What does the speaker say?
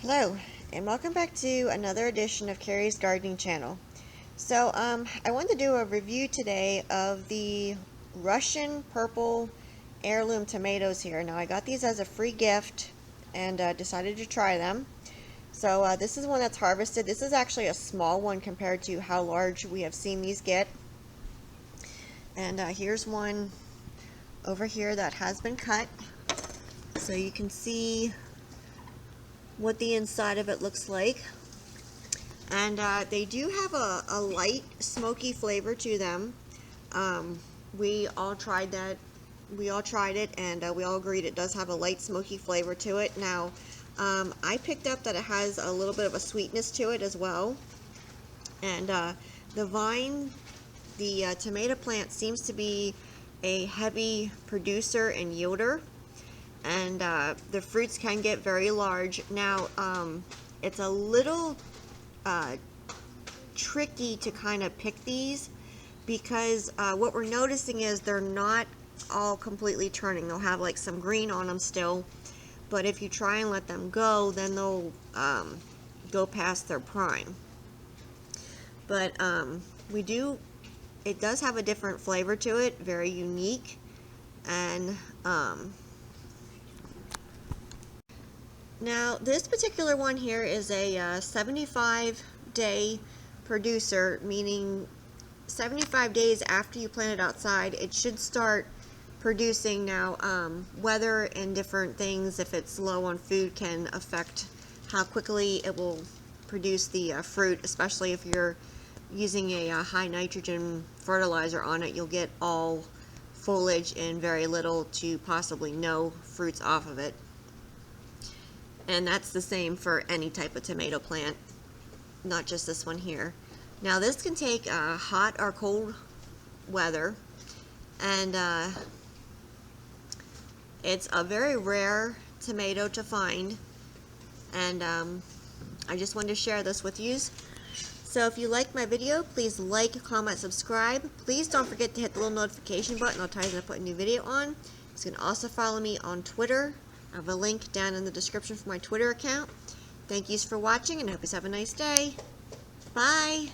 Hello, and welcome back to another edition of Carrie's Gardening Channel. So, I wanted to do a review today of the Russian Purple Heirloom tomatoes here. Now, I got these as a free gift and decided to try them. So, this is one that's harvested. This is actually a small one compared to how large we have seen these get. And here's one over here that has been cut. So you can see what the inside of it looks like. And they do have a light smoky flavor to them. We all tried that. We all tried it, and we all agreed it does have a light smoky flavor to it. Now, I picked up that it has a little bit of a sweetness to it as well. And the vine, the tomato plant seems to be a heavy producer and yielder. And the fruits can get very large. Now, it's a little tricky to kind of pick these because what we're noticing is they're not all completely turning. They'll have like some green on them still, but if you try and let them go, then they'll go past their prime. But it does have a different flavor to it, very unique. And now, this particular one here is a 75-day producer, meaning 75 days after you plant it outside, it should start producing. Now, weather and different things, if it's low on food, can affect how quickly it will produce the fruit, especially if you're using a high nitrogen fertilizer on it. You'll get all foliage and very little to possibly no fruits off of it. And that's the same for any type of tomato plant, not just this one here. Now, this can take hot or cold weather, and it's a very rare tomato to find, and I just wanted to share this with you. So if you like my video, please like, comment, subscribe. Please don't forget to hit the little notification button. I'll tell you when I put a new video on. You can also follow me on Twitter. I have a link down in the description for my Twitter account. Thank you for watching, and I hope you have a nice day. Bye!